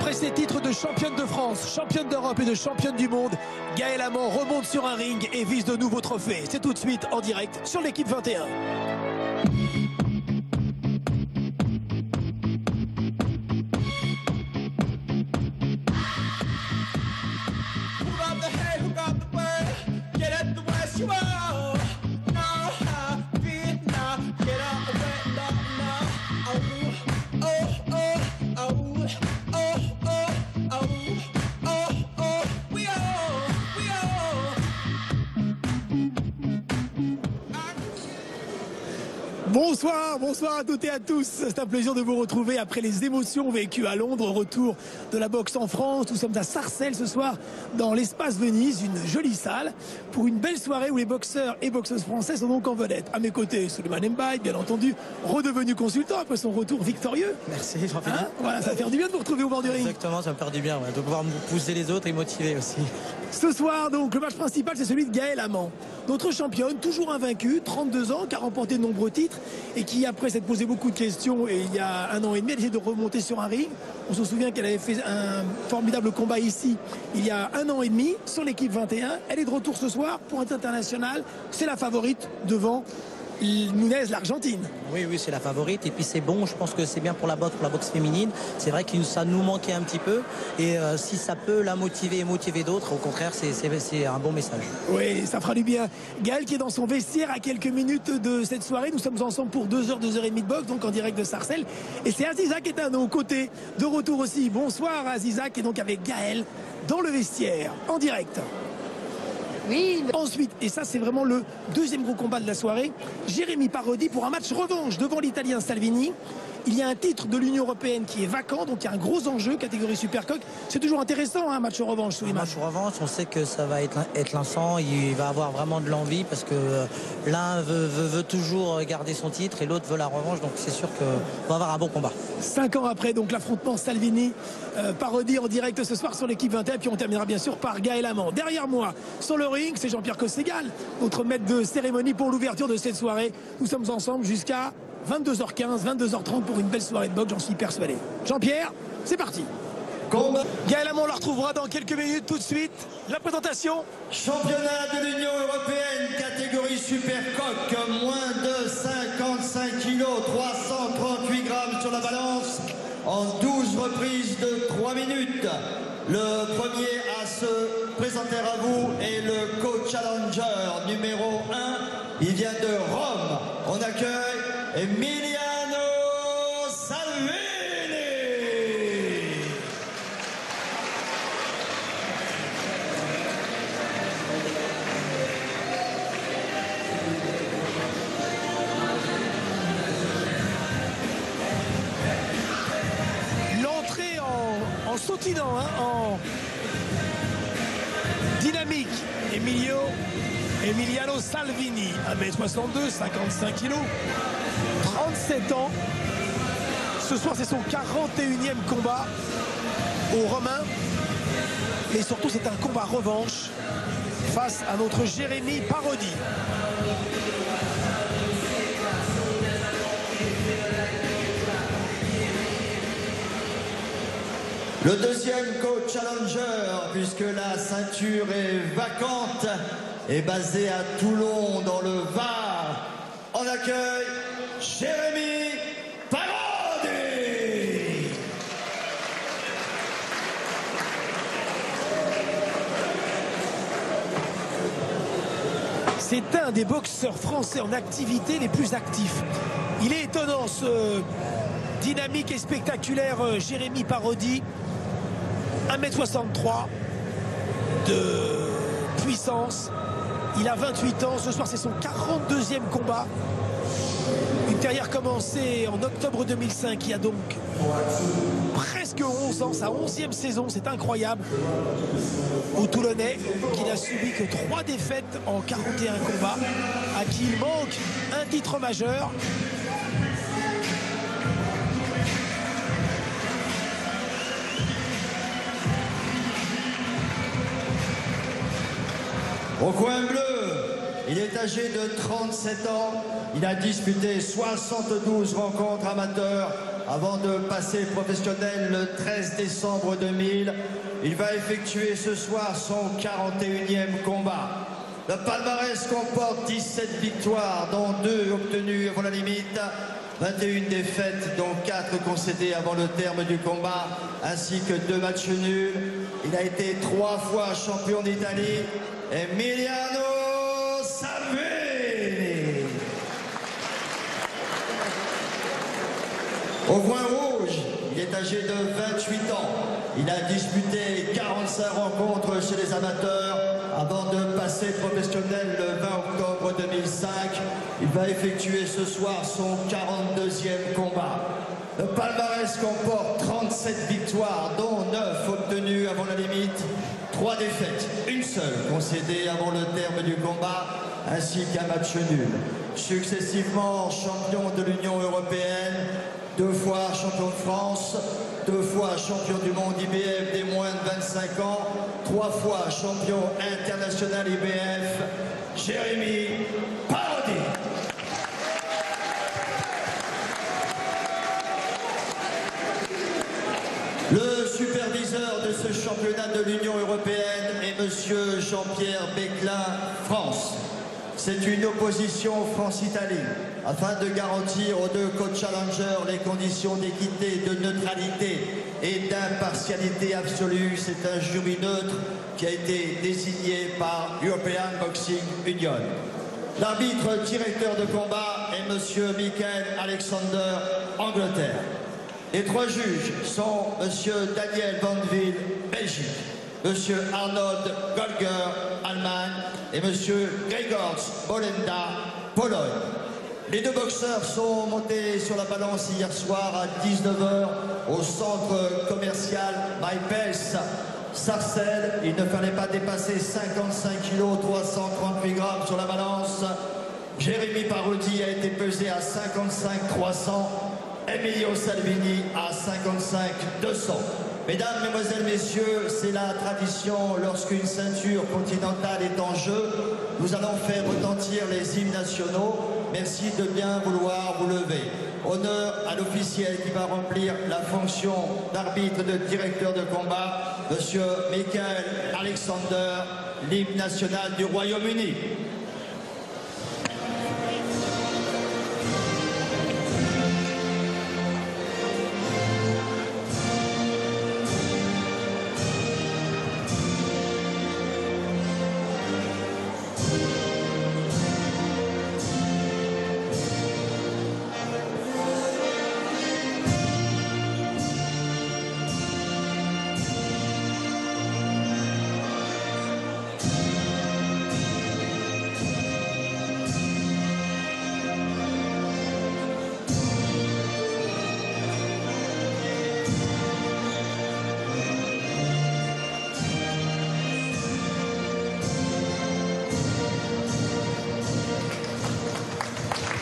Après ses titres de championne de France, championne d'Europe et de championne du monde, Gaëlle Amand remonte sur un ring et vise de nouveaux trophées. C'est tout de suite en direct sur l'équipe 21. Bonsoir à toutes et à tous. C'est un plaisir de vous retrouver après les émotions vécues à Londres. Retour de la boxe en France. Nous sommes à Sarcelles ce soir dans l'espace Venise, une jolie salle pour une belle soirée où les boxeurs et boxeuses français sont donc en vedette. À mes côtés, Souleymane Mbaye, bien entendu, redevenu consultant après son retour victorieux. Merci Jean-Philippe. Voilà, ça fait du bien de vous retrouver au bord du ring. Exactement, ça me fait du bien de pouvoir pousser les autres et motiver aussi. Ce soir, donc, le match principal, c'est celui de Gaëlle Amand. Notre championne, toujours invaincue, 32 ans, qui a remporté de nombreux titres et qui, après s'être posé beaucoup de questions, et il y a 1 an et demi, elle a essayé de remonter sur un ring. On se souvient qu'elle avait fait un formidable combat ici, il y a 1 an et demi, sur l'équipe 21. Elle est de retour ce soir pour un international. C'est la favorite devant Nunez, l'Argentine. Oui, c'est la favorite. Et puis c'est bon, je pense que c'est bien pour la boxe féminine. C'est vrai que ça nous manquait un petit peu. Et si ça peut la motiver et motiver d'autres, au contraire, c'est un bon message. Oui, ça fera du bien. Gaëlle qui est dans son vestiaire à quelques minutes de cette soirée. Nous sommes ensemble pour 2 heures, 2 heures et demie de boxe, donc en direct de Sarcelles. Et c'est Aziza qui est à nos côtés, de retour aussi. Bonsoir Aziza, qui est donc avec Gaëlle dans le vestiaire, en direct. Oui. Ensuite, et ça c'est vraiment le deuxième gros combat de la soirée, Jérémy Parodi pour un match revanche devant l'Italien Salvini. Il y a un titre de l'Union Européenne qui est vacant, donc il y a un gros enjeu, catégorie Supercoq. C'est toujours intéressant, un match revanche. Un match revanche, on sait que ça va être lançant, il va avoir vraiment de l'envie parce que l'un veut toujours garder son titre et l'autre veut la revanche, donc c'est sûr qu'on va avoir un bon combat. 5 ans après, donc l'affrontement Salvini, Parodi en direct ce soir sur l'équipe 21, puis on terminera bien sûr par Gaëlle Amand. Derrière moi, sur le ring, c'est Jean-Pierre Cosségal, notre maître de cérémonie pour l'ouverture de cette soirée. Nous sommes ensemble jusqu'à 22h15, 22h30 pour une belle soirée de boxe, j'en suis persuadé. Jean-Pierre, c'est parti. Gaëlle Amand, on la retrouvera dans quelques minutes. Tout de suite, la présentation. Championnat de l'Union Européenne, catégorie Supercoq, moins de 55 kg, 338 grammes sur la balance, en 12 reprises de 3 minutes. Le premier à se présenter à vous est le co-challenger numéro 1. Il vient de Rome. On accueille Emiliano Salvini. L'entrée en sautinant, en dynamique. Emiliano Salvini, 1m62, 55 kg, 37 ans. Ce soir, c'est son 41e combat aux Romains. Mais surtout, c'est un combat revanche face à notre Jérémy Parodi. Le deuxième co-challenger, puisque la ceinture est vacante, est basé à Toulon, dans le Var. On accueille Jérémy Parodi. C'est un des boxeurs français en activité les plus actifs. Il est étonnant, ce dynamique et spectaculaire Jérémy Parodi. 1m63 de puissance. Il a 28 ans. Ce soir, c'est son 42e combat. Une carrière commencée en octobre 2005. Il y a donc presque 11 ans. Sa 11e saison. C'est incroyable. Au Toulonnais, qui n'a subi que 3 défaites en 41 combats. À qui il manque un titre majeur. Au coin bleu, il est âgé de 37 ans. Il a disputé 72 rencontres amateurs avant de passer professionnel le 13 décembre 2000. Il va effectuer ce soir son 41e combat. Le palmarès comporte 17 victoires, dont 2 obtenues avant la limite, 21 défaites, dont 4 concédées avant le terme du combat, ainsi que 2 matchs nuls. Il a été 3 fois champion d'Italie. Emiliano Salvini. Au point rouge, il est âgé de 28 ans. Il a disputé 45 rencontres chez les amateurs avant de passer professionnel le 20 octobre 2005. Il va effectuer ce soir son 42e combat. Le palmarès comporte 37 victoires, dont 9 obtenues avant la limite, 3 défaites, une seule concédée avant le terme du combat, ainsi qu'un match nul. Successivement champion de l'Union européenne, 2 fois champion de France, 2 fois champion du monde IBF des moins de 25 ans, 3 fois champion international IBF, Jérémy Parodi. Le superviseur de ce championnat de l'Union européenne est monsieur Jean-Pierre Beclin, France. C'est une opposition France-Italie afin de garantir aux 2 co-challengers les conditions d'équité, de neutralité et d'impartialité absolue. C'est un jury neutre qui a été désigné par European Boxing Union. L'arbitre directeur de combat est monsieur Michael Alexander, Angleterre. Les 3 juges sont monsieur Daniel Vanville, Belgique, monsieur Arnold Golger, Allemagne, et monsieur Gregors Bolenda, Pologne. Les 2 boxeurs sont montés sur la balance hier soir à 19h au centre commercial MyPace, Sarcelles. Il ne fallait pas dépasser 55 kg, 338 grammes sur la balance. Jérémy Parodi a été pesé à 55 300. Emilio Salvini à 55 200. Mesdames, mesdemoiselles, messieurs, c'est la tradition lorsqu'une ceinture continentale est en jeu. Nous allons faire retentir les hymnes nationaux. Merci de bien vouloir vous lever. Honneur à l'officiel qui va remplir la fonction d'arbitre de directeur de combat, monsieur Michael Alexander, l'hymne national du Royaume-Uni.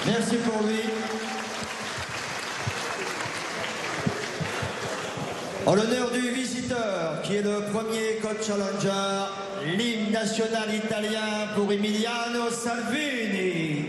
Merci pour lui. En l'honneur du visiteur, qui est le premier coach challenger, l'hymne national italien pour Emiliano Salvini.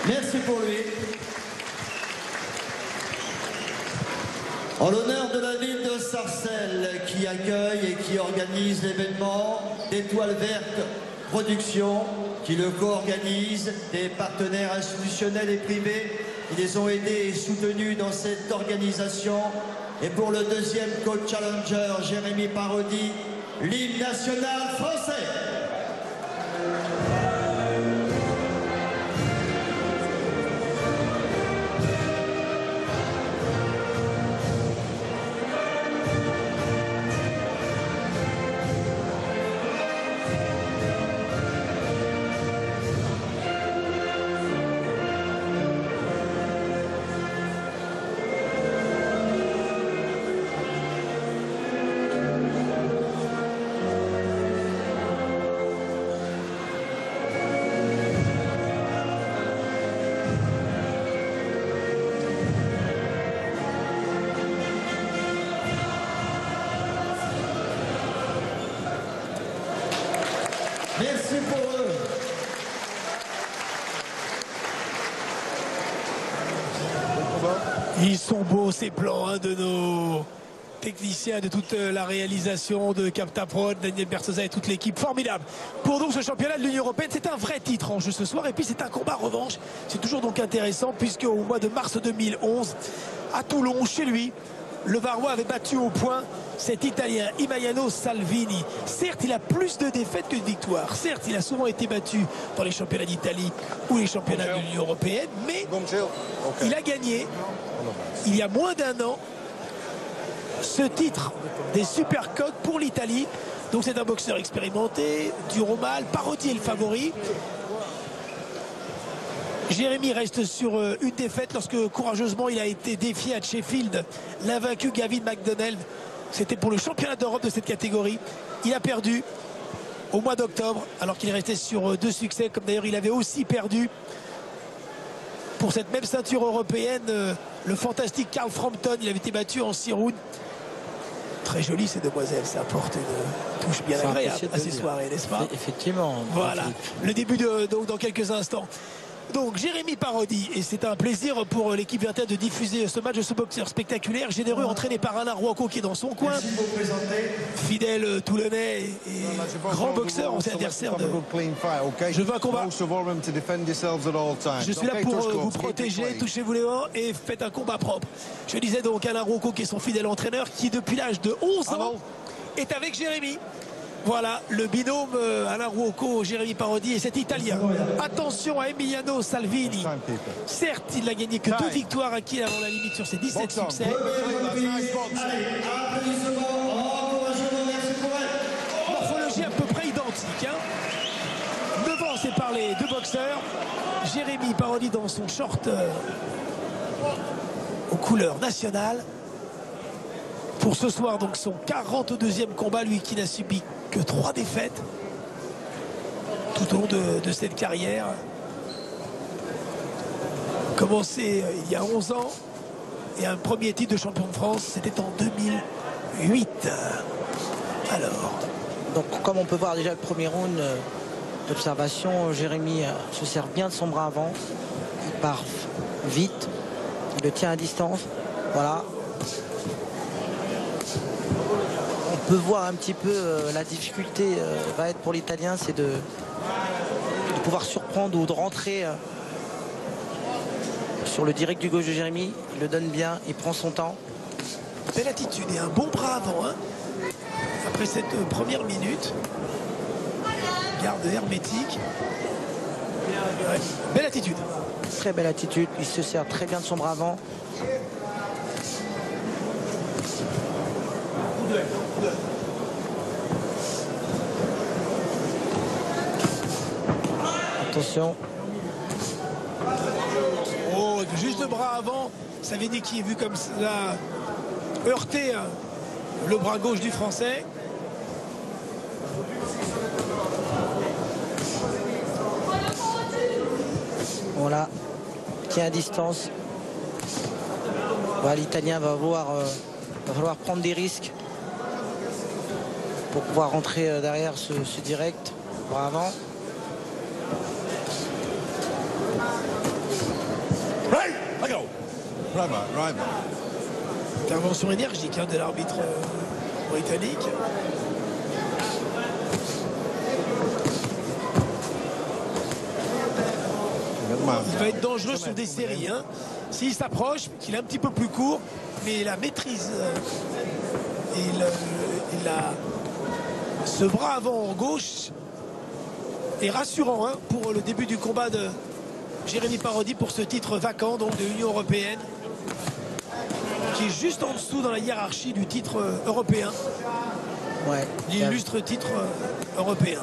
Merci pour lui. En l'honneur de la ville de Sarcelles qui accueille et qui organise l'événement, d'Étoile Verte Productions qui le co-organise, des partenaires institutionnels et privés qui les ont aidés et soutenus dans cette organisation. Et pour le 2e coach challenger, Jérémy Parodi, l'hymne national français. Ils sont beaux ces plans hein, de nos techniciens, de toute la réalisation de Captaprod, Daniel Bertosa et toute l'équipe. Formidable. Pour donc ce championnat de l'Union Européenne, c'est un vrai titre en jeu ce soir. Et puis c'est un combat revanche. C'est toujours donc intéressant puisque au mois de mars 2011, à Toulon, chez lui, le Varois avait battu au point cet Italien Emiliano Salvini. Certes, il a plus de défaites que de victoires. Certes, il a souvent été battu dans les championnats d'Italie ou les championnats de l'Union Européenne. Mais il a gagné, il y a moins d'un an, ce titre des Supercoques pour l'Italie. Donc c'est un boxeur expérimenté, dur au mal. Parodi est le favori. Jérémy reste sur une défaite lorsque courageusement il a été défié à Sheffield. L'invaincu Gavin McDonnell, c'était pour le championnat d'Europe de cette catégorie. Il a perdu au mois d'octobre alors qu'il est resté sur 2 succès, comme d'ailleurs il avait aussi perdu pour cette même ceinture européenne le fantastique Carl Frampton. Il avait été battu en 6 rounds. Très jolie ces demoiselles, ça apporte une touche bien agréable à ces soirées, n'est-ce pas? Effectivement. Voilà, le début donc dans quelques instants. Donc Jérémy Parodi, et c'est un plaisir pour l'équipe Vertel de diffuser ce match de ce boxeur spectaculaire, généreux, entraîné par Alain Rouaco qui est dans son coin, fidèle toulonnais et grand boxeur, ancien adversaire de... Je veux un combat. Je suis là pour vous protéger, touchez-vous les mains et faites un combat propre. Je disais donc Alain Rouaco qui est son fidèle entraîneur, qui depuis l'âge de 11 ans est avec Jérémy. Voilà le binôme Alain Rouaco, Jérémy Parodi et cet Italien. Attention à Emiliano Salvini. Certes, il n'a gagné que 2 victoires acquises avant la limite sur ses 17 succès. Morphologie à peu près identique. Hein. Devancé par les 2 boxeurs. Jérémy Parodi dans son short aux couleurs nationales. Pour ce soir, donc son 42e combat, lui qui n'a subi que 3 défaites tout au long de cette carrière. Commencé il y a 11 ans et un premier titre de champion de France, c'était en 2008. Alors. Donc comme on peut voir déjà le premier round d'observation, Jérémy se sert bien de son bras avant. Il part vite, il le tient à distance. Voilà. On peut voir un petit peu la difficulté va être pour l'Italien, c'est de pouvoir surprendre ou de rentrer sur le direct du gauche de Jérémy. Il le donne bien, il prend son temps. Belle attitude et un bon bras avant hein. Après cette première minute. Garde hermétique. Ouais. Belle attitude. Très belle attitude, il se sert très bien de son bras avant. Attention. Oh, juste le bras avant. Savini qui est vu comme ça heurter le bras gauche du Français. Voilà, tient à distance. Voilà, l'Italien va falloir prendre des risques pour pouvoir rentrer derrière ce direct. Bras avant. Intervention énergique hein, de l'arbitre britannique. Il va être dangereux sur des séries. Hein. S'il s'approche, qu'il est un petit peu plus court, mais la maîtrise ce bras avant en gauche est rassurant hein, pour le début du combat de Jérémy Parodi pour ce titre vacant donc de l'Union Européenne, qui est juste en dessous dans la hiérarchie du titre européen. Ouais. L'illustre titre européen.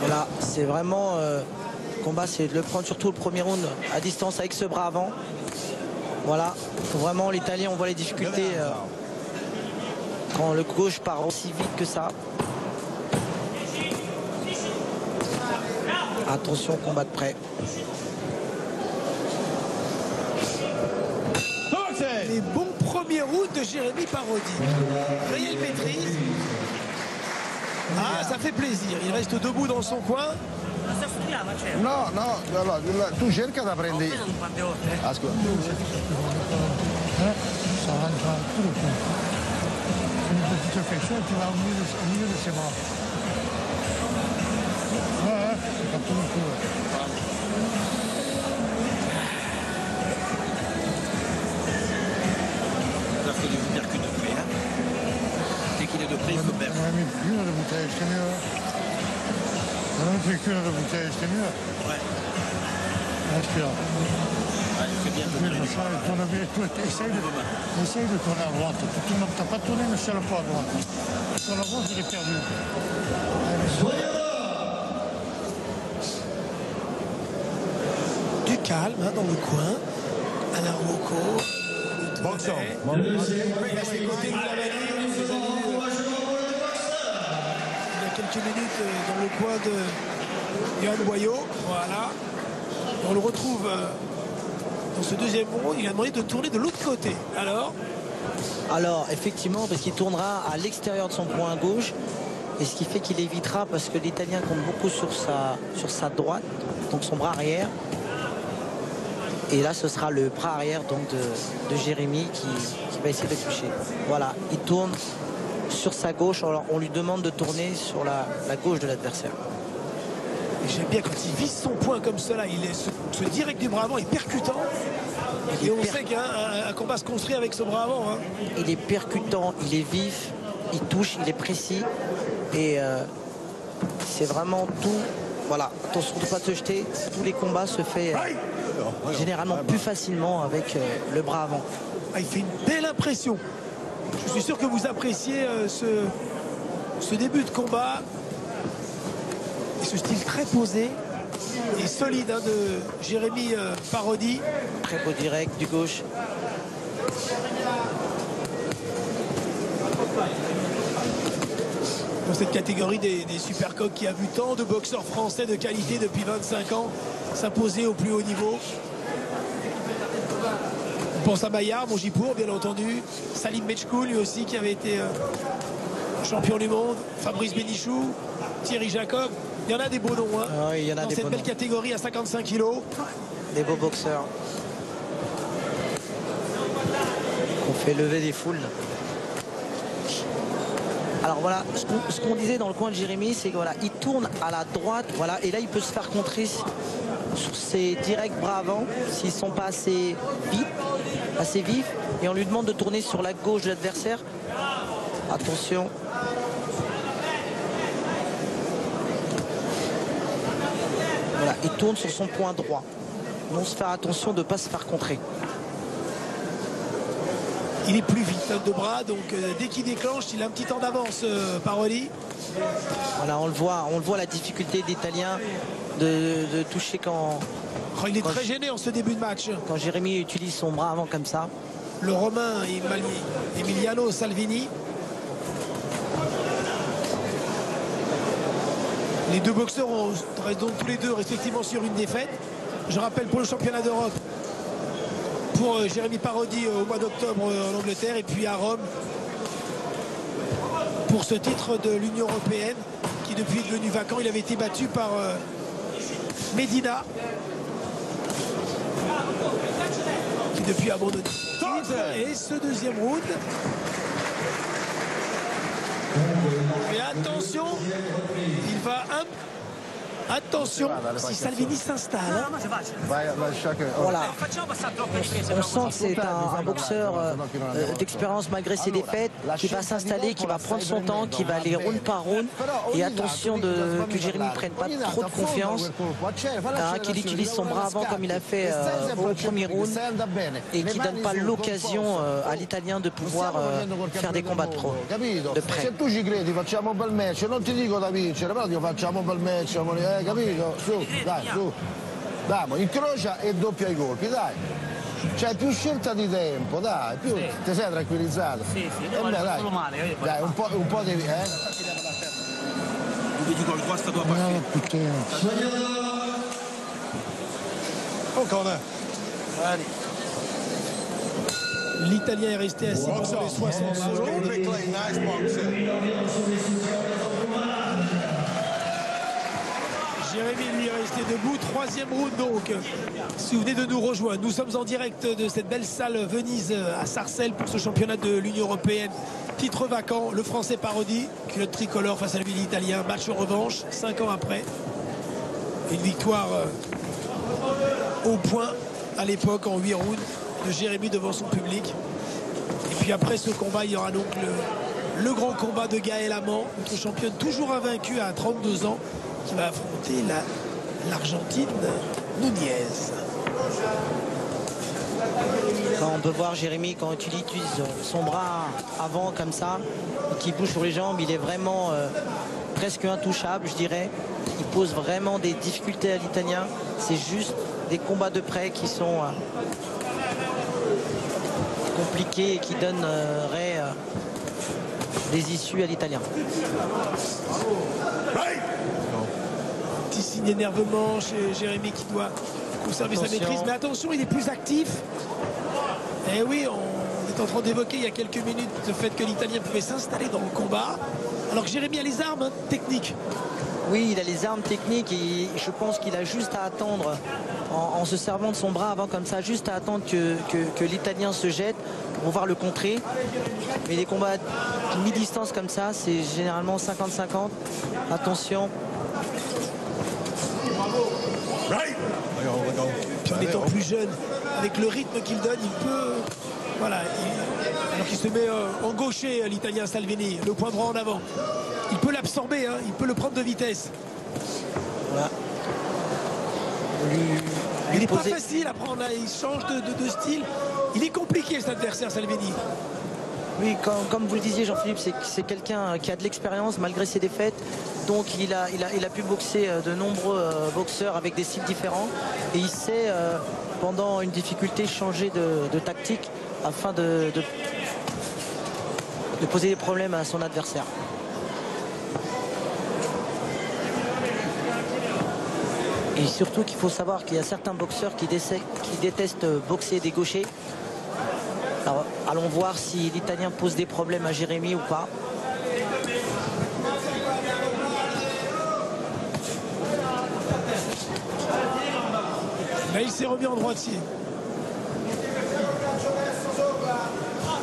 Voilà, c'est vraiment combat, c'est de le prendre surtout le premier round à distance avec ce bras avant. Voilà, vraiment l'Italien, on voit les difficultés quand le gauche part aussi vite que ça. Attention, combat de près. Les bons premiers rounds de Jérémy Parodi. Réelle maîtrise. Ah, ça fait plaisir. Il reste debout dans son coin. No, no, allora, tu cerca da prendere. Ascolta. Tu fais chaud, tu vas au milieu de ses bras. Ouais, c'est pas tout le coup. Là, il faut du percute de près. Hein. Dès qu'il est de près, il faut perdre. On a mis une de bouteille, c'est mieux. On a mis qu'une de bouteille, c'est mieux. Ouais. Respire. Ouais, il fait bien de tourner. Essaye de tourner à droite. Tu n'as pas tourné une seule fois à droite. Sur la gauche, il est perdu. Du calme dans le coin. Alain Rocco. Boxon. Il y a quelques minutes dans le coin de Johan Boyot. Voilà. On le retrouve dans ce deuxième round. Il a demandé de tourner de l'autre côté. Alors, effectivement, parce qu'il tournera à l'extérieur de son point gauche. Et ce qui fait qu'il évitera, parce que l'Italien compte beaucoup sur sa droite, donc son bras arrière. Et là, ce sera le bras arrière donc de Jérémy qui va essayer de toucher. Voilà, il tourne sur sa gauche. Alors, on lui demande de tourner sur la gauche de l'adversaire. J'aime bien quand il vise son point comme cela. Il est ce direct du bras avant est percutant. Et on sait qu'un combat se construit avec ce bras avant. Hein. Il est percutant, il est vif, il touche, il est précis. Et c'est vraiment tout. Voilà, attention de ne pas te jeter. Tous les combats se font généralement plus facilement avec le bras avant. Il fait une belle impression. Je suis sûr que vous appréciez ce début de combat. Et ce style très posé et solide de Jérémy Parodi. Très beau direct du gauche. Dans cette catégorie des supercoqs qui a vu tant de boxeurs français de qualité depuis 25 ans s'imposer au plus haut niveau. On pense à Maillard, Mongipour bien entendu, Salim Mechkoul lui aussi qui avait été champion du monde, Fabrice Bénichou, Thierry Jacob. Il y en a des beaux noms hein, il y en a dans des cette belle catégorie à 55 kilos. Des beaux boxeurs. On fait lever des foules. Alors voilà, ce qu'on disait dans le coin de Jérémy, c'est que voilà, il tourne à la droite, voilà, et là il peut se faire contrer sur ses directs bras avant s'ils ne sont pas assez vifs, et on lui demande de tourner sur la gauche de l'adversaire. Attention. Voilà, il tourne sur son point droit. On se faire attention de ne pas se faire contrer. Il est plus vite de bras, donc dès qu'il déclenche, il a un petit temps d'avance, Parodi. Voilà, on le voit la difficulté d'Italien de toucher quand... Il est très gêné en ce début de match. Quand Jérémy utilise son bras avant comme ça. Le Romain Emiliano Salvini. Les deux boxeurs restent donc tous les deux respectivement sur une défaite. Je rappelle pour le championnat d'Europe, pour Jérémy Parodi au mois d'octobre en Angleterre, et puis à Rome pour ce titre de l'Union européenne qui depuis est devenu vacant. Il avait été battu par Medina qui depuis a abandonné. Et ce deuxième round, mais attention, il va attention, si Salvini s'installe. Voilà. On sent que c'est un boxeur d'expérience malgré ses défaites, qui va s'installer, qui va prendre son temps, qui va aller round par round. Et attention que Jérémy ne prenne pas trop de confiance, qu'il utilise son bras avant comme il a fait au premier round, et qui ne donne pas l'occasion à l'Italien de pouvoir faire des combats de pro de près. Se tu ci credi facciamo un bel match, non ti dico da vincere, però facciamo un bel match, capito? Su, dai, su. Dai, incrocia e doppia i colpi, dai. C'hai più scelta di tempo, dai, più ti sei tranquillizzato. Sì, devo dai. solo male. Dai, un po' devi, Dove dico il qua sta tua partita. Au corner. L'Italien est resté assis pendant les 60 secondes. Jérémy lui est resté debout, 3e round donc. Si vous venez de nous rejoindre, nous sommes en direct de cette belle salle Venise à Sarcelles pour ce championnat de l'Union européenne. Titre vacant, le Français Parodi, culotte tricolore face à l'Italien, match revanche, 5 ans après. Une victoire au point à l'époque en 8 rounds de Jérémy devant son public. Et puis après ce combat, il y aura donc le grand combat de Gaël Amand, notre championne toujours invaincue à 32 ans, qui va affronter l'Argentine Nunez. On peut voir Jérémy quand il utilise son bras avant comme ça, et qu'il bouge sur les jambes, il est vraiment presque intouchable, je dirais. Il pose vraiment des difficultés à l'Italien. C'est juste des combats de près qui sont compliqués et qui donneraient des issues à l'Italien. Petit signe d'énervement chez Jérémy qui doit conserver sa maîtrise. Mais attention, il est plus actif. Et oui, on est en train d'évoquer il y a quelques minutes le fait que l'Italien pouvait s'installer dans le combat. Alors que Jérémy a les armes techniques. Oui, il a les armes techniques et je pense qu'il a juste à attendre, en se servant de son bras avant comme ça, juste à attendre que l'Italien se jette pour pouvoir le contrer. Mais les combats de mi-distance comme ça, c'est généralement 50-50. Attention. Puis en étant plus jeune, avec le rythme qu'il donne, il peut... Voilà, alors qu'il se met en gaucher, l'Italien Salvini, le point droit en avant. Il peut l'absorber, hein, il peut le prendre de vitesse. Voilà. Il n'est pas facile à prendre, là. Il change de style. Il est compliqué cet adversaire Salvini. Oui, comme vous le disiez Jean-Philippe, c'est quelqu'un qui a de l'expérience malgré ses défaites. Donc il a pu boxer de nombreux boxeurs avec des styles différents. Et il sait, pendant une difficulté, changer de tactique afin de poser des problèmes à son adversaire. Et surtout qu'il faut savoir qu'il y a certains boxeurs qui détestent boxer des gauchers. Alors, allons voir si l'Italien pose des problèmes à Jérémy ou pas. Là, il s'est remis en droitier.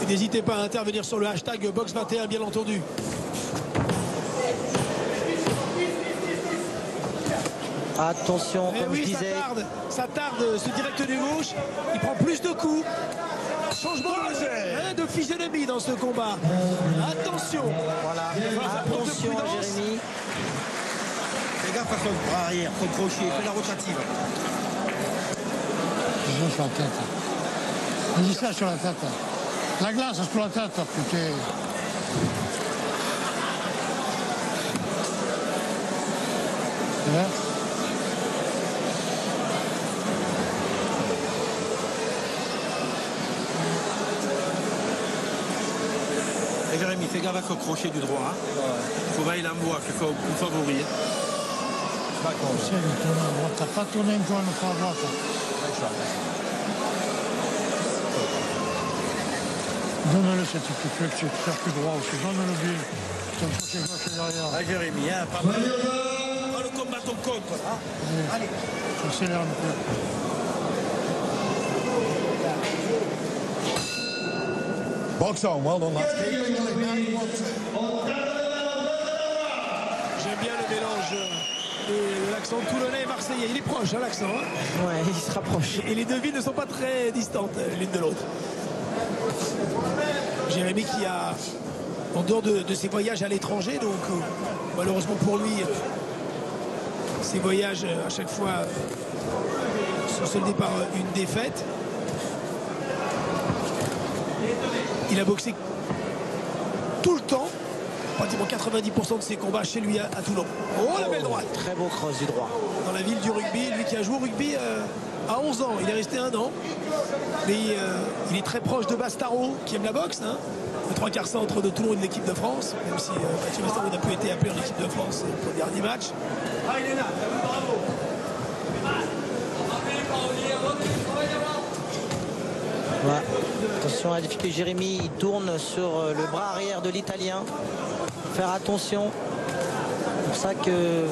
Et n'hésitez pas à intervenir sur le hashtag Box21, bien entendu. Attention, comme je disais. Ça tarde, ce direct du gauche. Il prend plus de coups. Changement de physionomie dans ce combat. Attention. Voilà. Attention à Jérémy. Fais gaffe à son bras arrière, son crochet, fais la rotative. Je sur la tête. Vas-y ça sur la tête. La glace sur la tête, putain. Et Jérémy, fais gaffe au crochet du droit. Faut voir l'envoi, qu'il faut favoriser. T'as pas tourné une fois une fois à droite. Donne-le cette équipe, tu faire plus droit aussi. Donne-le bien. Ton crochet gauche derrière. Ah Jérémy, hein, pas mal. Prends le combat ton compte. Allez. Accélère un peu. Box on, well done, lads. J'aime bien le mélange de l'accent toulonnais et marseillais. Il est proche, hein, l'accent. Hein. Ouais, il se rapproche. Et les deux villes ne sont pas très distantes l'une de l'autre. Jérémy qui a, en dehors de ses voyages à l'étranger, donc malheureusement pour lui, ses voyages à chaque fois sont soldés par une défaite. Il a boxé tout le temps, pratiquement 90% de ses combats chez lui à Toulon. Oh, la belle droite. Très beau cross du droit. Dans la ville du rugby, lui qui a joué au rugby à 11 ans. Il est resté 1 an. Mais il est très proche de Bastaro, qui aime la boxe. Hein. Le 3/4 centre de Toulon et de l'équipe de France. Même si Mathieu Bastaro n'a plus été appelé en équipe de France pour le dernier match. Ouais. Attention à la difficulté. Jérémy, il tourne sur le bras arrière de l'Italien. Faire attention. C'est pour ça que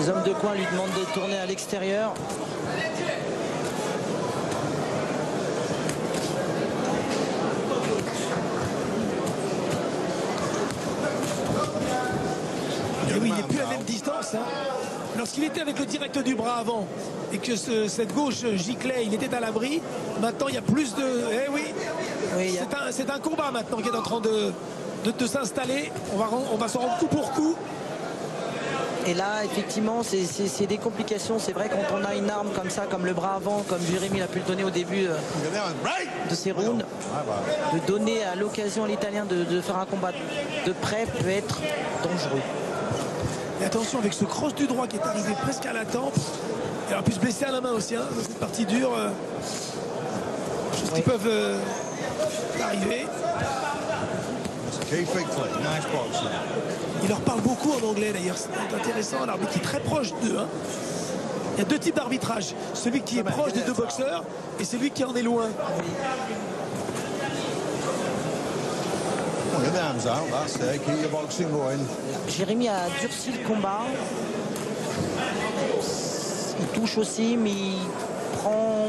Ses hommes de coin lui demandent de tourner à l'extérieur. Et oui, il n'est plus à la même distance. Hein. Lorsqu'il était avec le direct du bras avant et que cette gauche giclait, il était à l'abri. Maintenant, il y a plus de... Eh oui, oui c'est un combat maintenant qui est en train de s'installer. On va se rendre coup pour coup. Et là, effectivement, c'est des complications. C'est vrai, quand on a une arme comme ça, comme le bras avant, comme Jérémy l'a pu le donner au début de ces rounds, de donner à l'occasion à l'Italien de faire un combat de près peut être dangereux. Et attention avec ce cross du droit qui est arrivé presque à la tempe. Il aurait pu se blesser à la main aussi, hein, dans cette partie dure. Choses qui peuvent arriver. Il leur parle beaucoup en anglais d'ailleurs, c'est intéressant. L'arbitre qui est très proche d'eux. Hein. Il y a deux types d'arbitrage. Celui qui est proche des deux boxeurs et celui qui en est loin. Jérémy a durci le combat. Il touche aussi, mais il prend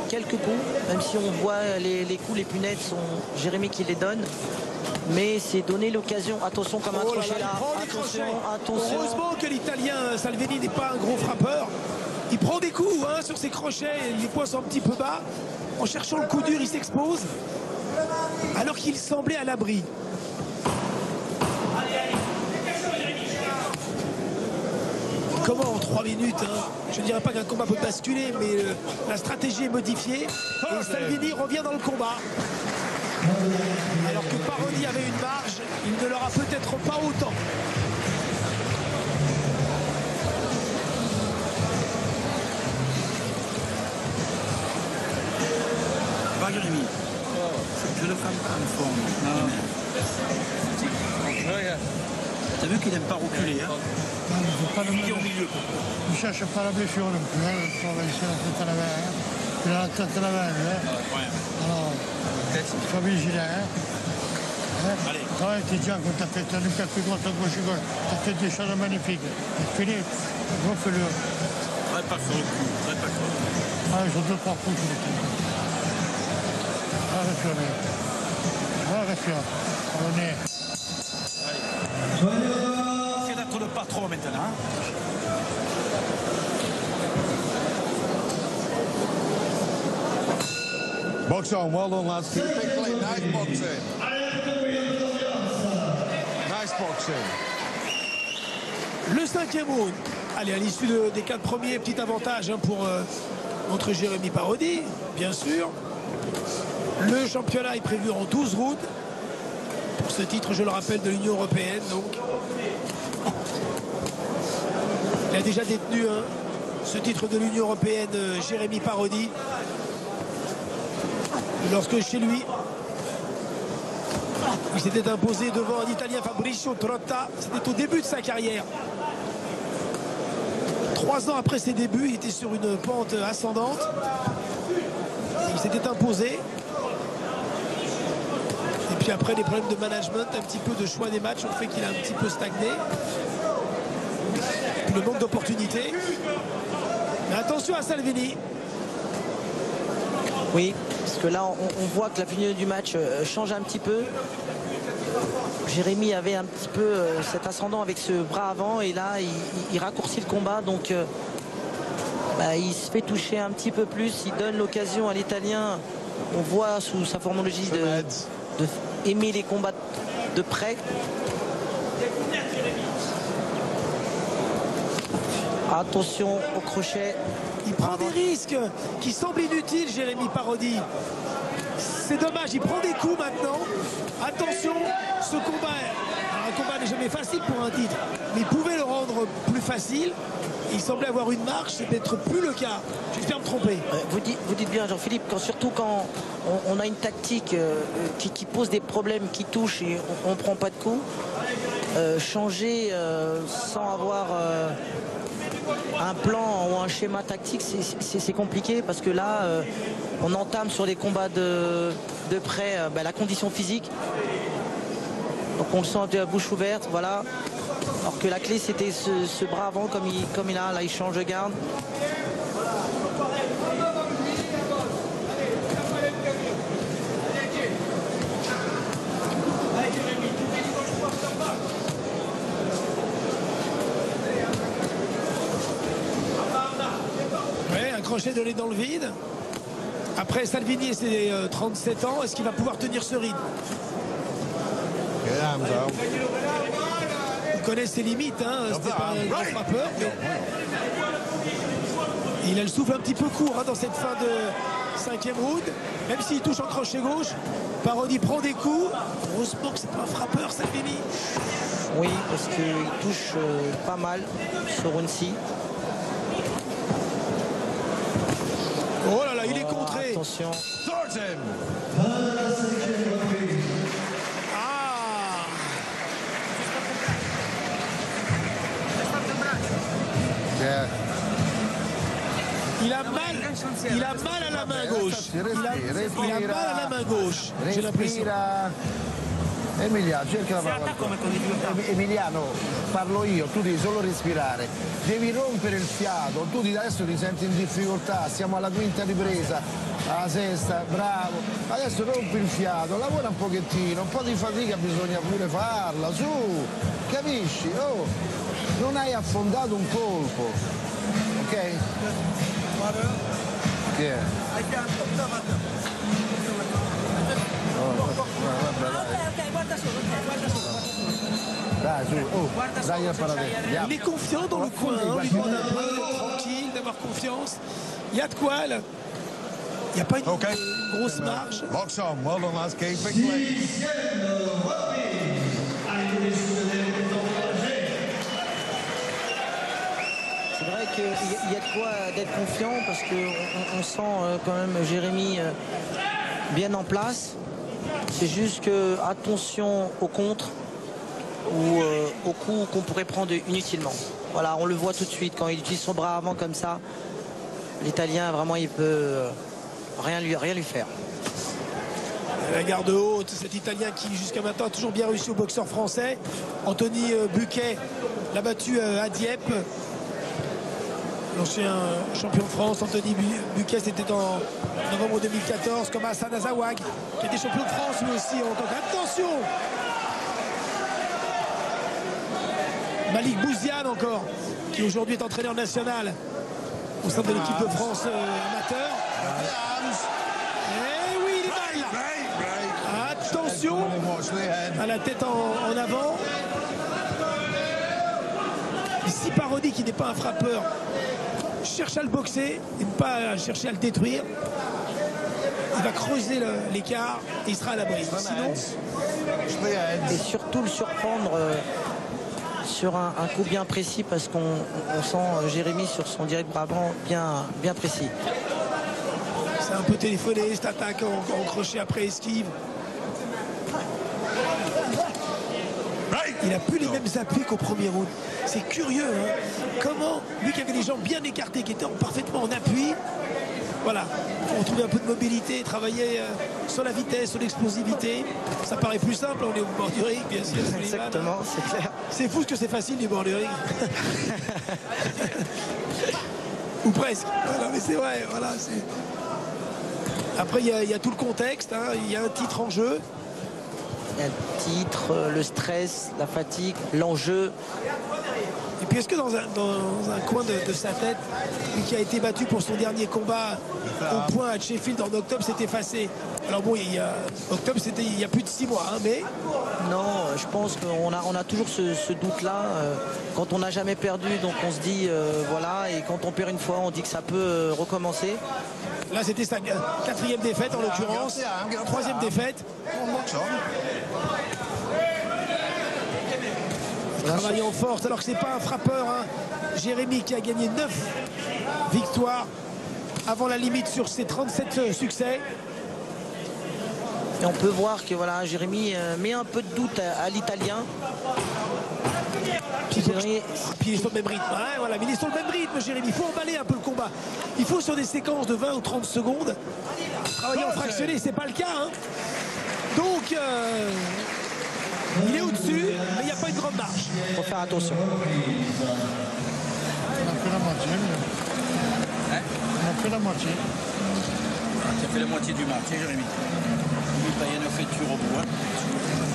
quelques coups, même si on voit les coups les plus nets sont Jérémy qui les donne. Mais c'est donner l'occasion. Attention comme un crochet là. Attention. Heureusement que l'Italien Salvini n'est pas un gros frappeur. Il prend des coups hein, sur ses crochets, les poings sont un petit peu bas. En cherchant le coup dur, il s'expose. Alors qu'il semblait à l'abri. Comment en 3 minutes hein, je ne dirais pas qu'un combat peut basculer, mais la stratégie est modifiée. Et Salvini revient dans le combat. Alors que Parodi avait une marge, il ne l'aura peut-être pas autant. Va Jérémy. Je le frappe pas en forme. T'as vu qu'il n'aime pas reculer hein. Il ne cherche pas la blessure non plus. Hein. Il a la tête à la main. Il a la tête à la main. Hein. Alors, sois vigilant. Hein. Allez. Tu dis quand tu as fait un peu droite à gauche, tu as fait des choses magnifiques. Fini, refais-le. Très pas sur le coup. Très pas sur le coup. Allez, sur 2-3 coups, je le fais. Allez, respirer. Allez, respirer. On est. Essaye d'être le patron maintenant. Box on, well done lads. Keep it clean, nice boxing. Nice boxing. Le 5e round. Allez, à l'issue des 4 premiers, petit avantage hein, pour notre Jérémy Parodi, bien sûr. Le championnat est prévu en 12 rounds. Pour ce titre, je le rappelle, de l'Union européenne. Donc, il a déjà détenu hein, ce titre de l'Union européenne, Jérémy Parodi. Lorsque chez lui, il s'était imposé devant un Italien, Fabricio Trotta. C'était au début de sa carrière. 3 ans après ses débuts, il était sur une pente ascendante. Il s'était imposé. Et puis après, des problèmes de management, un petit peu de choix des matchs ont fait qu'il a un petit peu stagné. Et puis le manque d'opportunités. Mais attention à Salvini. Oui, parce que là, on voit que la finale du match change un petit peu. Jérémy avait un petit peu cet ascendant avec ce bras avant et là, il raccourcit le combat. Donc, il se fait toucher un petit peu plus. Il donne l'occasion à l'Italien. On voit sous sa formologie de aimer les combats de près. Attention au crochet. Il prend des risques qui semblent inutiles, Jérémy Parodi. C'est dommage, il prend des coups maintenant. Attention, ce combat, un combat n'est jamais facile pour un titre, mais il pouvait le rendre plus facile. Il semblait avoir une marche, c'est peut-être plus le cas. J'espère me tromper. Vous dites bien, Jean-Philippe, surtout quand on a une tactique qui pose des problèmes, qui touche et on ne prend pas de coups, changer sans avoir un plan ou un schéma tactique, c'est compliqué parce que là, on entame sur les combats de près la condition physique. Donc on le sent à bouche ouverte, voilà. Alors que la clé c'était ce bras avant comme il a, là il change de garde. Crochet donné dans le vide. Après Salvini et ses 37 ans, est-ce qu'il va pouvoir tenir ce rythme? Il connaît ses limites, hein. C'était pas un grand frappeur, mais il a le souffle un petit peu court hein, dans cette fin de 5e round. Même s'il touche en crochet gauche, Parodi prend des coups. Heureusement que c'est pas un frappeur, Salvini. Oui, parce qu'il touche pas mal ce round-ci. Oh là là, il est contré. Attention. Ah. Il a mal à la main gauche. Il a mal à la main gauche. J'ai l'impression. Emiliano, cerca la parola. Emiliano, parlo io, tu devi solo respirare. Devi rompere il fiato, tu adesso ti senti in difficoltà, siamo alla quinta ripresa, alla sesta, bravo. Adesso rompi il fiato, lavora un pochettino, un po' di fatica bisogna pure farla, su, capisci? Oh, non hai affondato un colpo, ok? Che è? Dai, su, oh, dai a parare. Il est confiant dans le coin, hein, on lui demande un peu d'être tranquille, d'avoir confiance. Il y a de quoi là. Il n'y a pas une grosse marge. Box on, well done, lads, keep it clean. C'est vrai qu'il y a de quoi d'être confiant parce qu'on sent quand même Jérémy bien en place. C'est juste que attention au contre ou au coup qu'on pourrait prendre inutilement. Voilà, on le voit tout de suite quand il utilise son bras avant comme ça. L'Italien vraiment il peut rien lui faire. La garde haute, cet Italien qui jusqu'à maintenant a toujours bien réussi au boxeur français. Anthony Buquet l'a battu à Dieppe. L'ancien champion de France, Anthony Buquet, c'était en novembre 2014, comme Hassan Azawag, qui était champion de France lui aussi en tant qu'attention. Malik Bouziane encore, qui aujourd'hui est entraîneur national au sein de l'équipe de France amateur. Et oui, il est mal là. Attention à la tête en avant. Ici Parodi, qui n'est pas un frappeur, cherche à le boxer et pas chercher à le détruire. Il va creuser l'écart et il sera à l'abri. Sinon, et surtout le surprendre sur un coup bien précis parce qu'on sent Jérémy sur son direct bras avant bien précis. C'est un peu téléphoné cette attaque en crochet après esquive. Il n'a plus les mêmes appuis qu'au premier round. C'est curieux, hein. Comment, lui qui avait les jambes bien écartées, qui était parfaitement en appui, voilà, il faut retrouver un peu de mobilité, travailler sur la vitesse, sur l'explosivité. Ça paraît plus simple, on est au bord du ring, bien sûr. Exactement, c'est clair. C'est fou ce que c'est facile du bord du ring. Ou presque. Voilà, mais c'est vrai, voilà. Après, il y a tout le contexte, hein. Il y a un titre en jeu. Il y a le titre, le stress, la fatigue, l'enjeu. Et puis est-ce que dans un coin de sa tête, lui qui a été battu pour son dernier combat au point à Sheffield en octobre, s'est effacé? Alors bon, octobre c'était il y a plus de 6 mois, hein, mais... Non, je pense qu'on a toujours ce doute-là. Quand on n'a jamais perdu, donc on se dit, voilà, et quand on perd une fois, on dit que ça peut recommencer. Là, c'était sa 4e défaite en l'occurrence, 3e défaite. Travailler en force, alors que c'est pas un frappeur, hein. Jérémy qui a gagné 9 victoires avant la limite sur ses 37 succès. Et on peut voir que voilà, Jérémy met un peu de doute à l'Italien. Puis il est sur le même rythme, hein, voilà. Mais il est sur le même rythme, Jérémy. Il faut emballer un peu le combat. Il faut sur des séquences de 20 ou 30 secondes travailler en fractionné, c'est pas le cas, hein. Donc Il est au-dessus, mais il n'y a pas une grande marge. Il faut faire attention. On a fait la moitié. Hein? On a fait la moitié. Tu as fait la moitié du match, Jérémy. Lui, il y a une fêture au bout.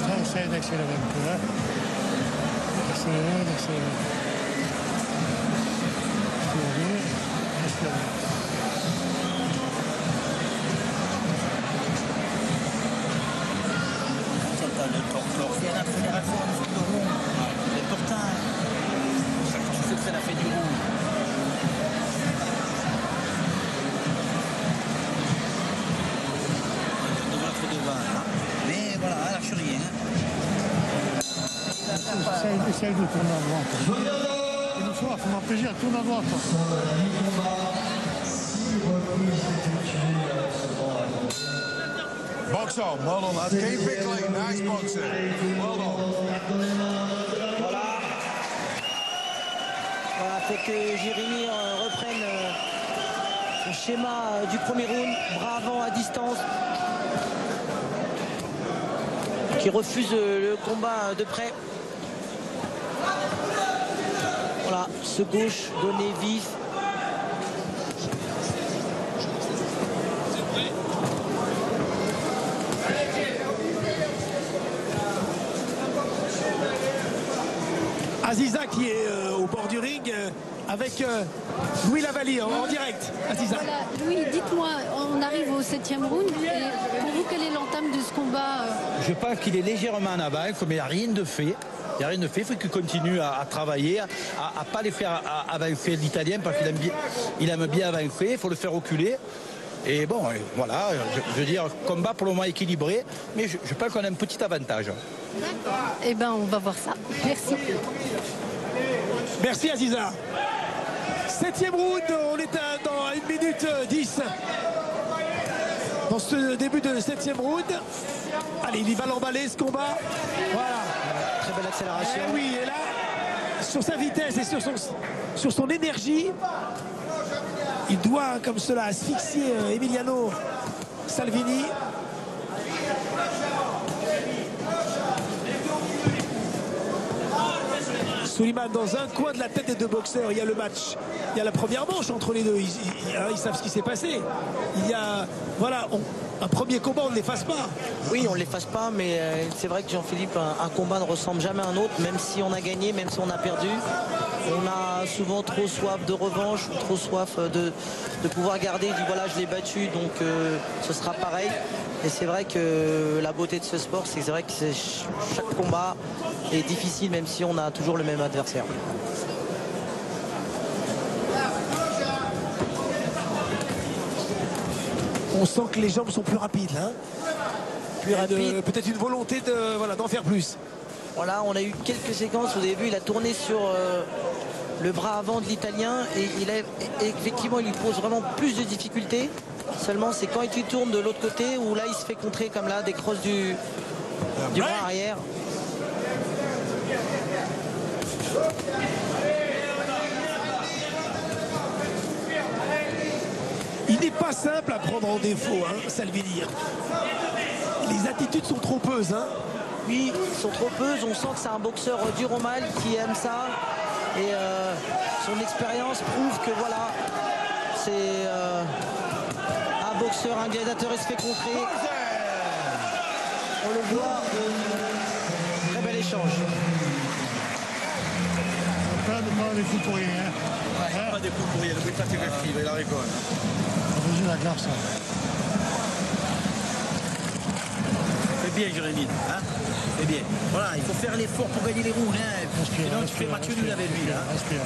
Ça, essaye d'accélérer un peu. Hein. Accélérer. C'est une accélération en dessous de rond. Mais pourtant, tu sais que c'est la fête du rond. On devrait être devant. Hein. Mais voilà, elle lâche rien. Essaye de tourner à droite. Une fois, il faut m'empêcher à tourner à droite. Box on, well done, lads. Keep it clean, nice boxing. Well done. Voilà, faut que Jérémy reprenne son schéma du premier round, bras avant à distance, qui refuse le combat de près. Voilà, ce gauche donné vif. Aziza qui est au bord du ring avec Louis Lavalier en direct. Aziza. Voilà, Louis, dites-moi, on arrive au 7e round. Et pour vous, quelle est l'entame de ce combat Je pense qu'il est légèrement en avance, mais il n'y a rien de fait. Il n'y a rien de fait, il faut qu'il continue à travailler, à ne pas les faire avancer l'Italien parce qu'il aime bien avancer, il faut le faire reculer. Et bon, voilà, je veux dire, combat pour le moment équilibré, mais je pense qu'on a un petit avantage. D'accord. Eh bien, on va voir ça. Merci. Merci Aziza. 7e round, on est dans 1 minute 10. Dans ce début de 7e round. Allez, il va l'emballer ce combat. Voilà. Très belle accélération. Et oui, et là, sur sa vitesse et sur son énergie, il doit comme cela asphyxier Emiliano Salvini. Souleymane dans un coin de la tête des deux boxeurs. Il y a le match, il y a la première manche entre les deux. Ils savent ce qui s'est passé. Il y a, voilà, un premier combat, on ne l'efface pas. Oui, on ne l'efface pas, mais c'est vrai que Jean-Philippe, un combat ne ressemble jamais à un autre, même si on a gagné, même si on a perdu. On a souvent trop soif de revanche, ou trop soif de pouvoir garder. Il dit voilà, je l'ai battu, donc ce sera pareil. Et c'est vrai que la beauté de ce sport, c'est vrai que chaque combat est difficile, même si on a toujours le même adversaire. On sent que les jambes sont plus rapides là. Plus rapide. Peut-être une volonté d'en faire plus. Voilà, on a eu quelques séquences au début. Il a tourné sur le bras avant de l'Italien et effectivement, il lui pose vraiment plus de difficultés. Seulement, c'est quand il tourne de l'autre côté où là, il se fait contrer comme là, des crosses du bras arrière. Il n'est pas simple à prendre en défaut, hein, Salvini. Les attitudes sont trompeuses. Hein. Oui, ils sont trompeuses. On sent que c'est un boxeur dur au mal qui aime ça. Et son expérience prouve que voilà, c'est un boxeur, un gladiateur, il se fait contrer. On le voit. Très bel échange. Pas des coups pour rien. Ouais, pas des coups pour rien. Le but actif, il a rigole. La garce. C'est bien, Jérémy. Hein, c'est bien. Voilà, il faut faire l'effort pour gagner les rounds. Hein. Sinon, tu fais match nul avec lui. Là. Respire.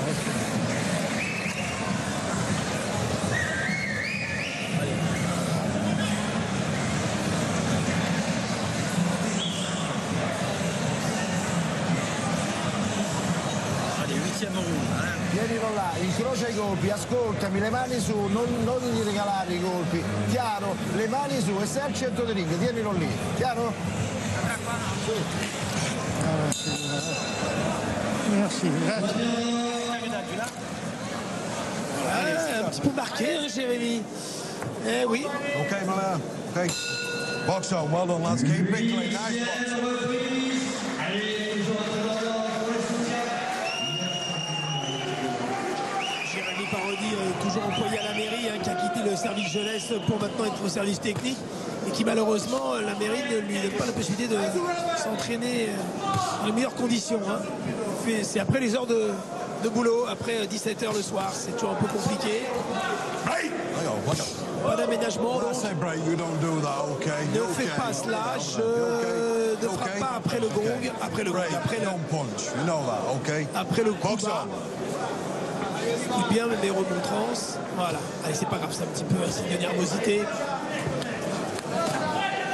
Allez, 8e round. Hein. Tienilo là, incrocia i colpi, ascoltami, le mani su, non gli regalare i colpi, chiaro? Le mani su e stai al centro del ring, tienilo lì, chiaro? Merci. Un petit peu marqué, hein, Jérémy. Eh oui. Okay, my man. Okay. Box on, well done, lads. Keep it clean, nice box. toujours employé à la mairie, hein, qui a quitté le service jeunesse pour maintenant être au service technique et qui malheureusement, la mairie ne lui donne pas la possibilité de s'entraîner dans les meilleures conditions. Hein. C'est après les heures de boulot, après 17h le soir, c'est toujours un peu compliqué. Pas d'aménagement, donc ne fais pas cela, ne frappe pas après le gong, après le coup bas. Et bien les remontrances, voilà. Allez, c'est pas grave, c'est un petit peu un signe de nervosité.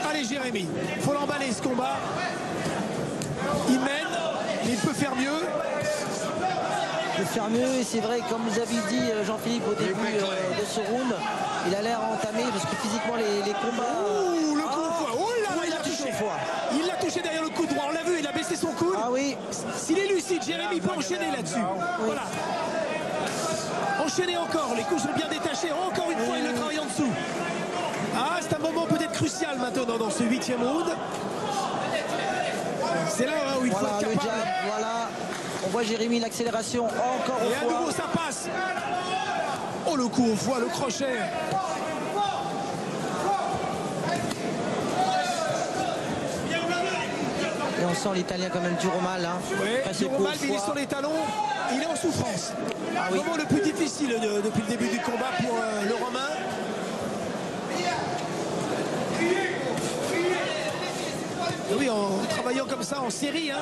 Allez Jérémy, il faut l'emballer ce combat. Il mène, mais il peut faire mieux. Il peut faire mieux, et c'est vrai, comme vous avez dit Jean-Philippe au début de ce round, il a l'air entamé parce que physiquement les combats. Ouh, le coup au foie. Oh là là, il l'a touché. Il l'a touché derrière le coude droit. On l'a vu, il a baissé son coude. Ah oui. S'il est lucide, Jérémy peut enchaîner là-dessus. Oui. Voilà. Enchaîner encore. Les coups sont bien détachés. Encore une fois, il le travaille en dessous. Ah, c'est un moment peut-être crucial maintenant dans ce 8e round. C'est là où il faut être capable. Voilà. On voit Jérémy, l'accélération encore au foie. Et à nouveau, ça passe. Oh, le coup au foie, le crochet. Et on sent l'Italien quand même du mal. Hein. Oui, du mal, il est sur les talons. Il est en souffrance. Ah, oui. Le moment le plus difficile depuis le début du combat pour le Romain. Et oui, en travaillant comme ça en série, hein,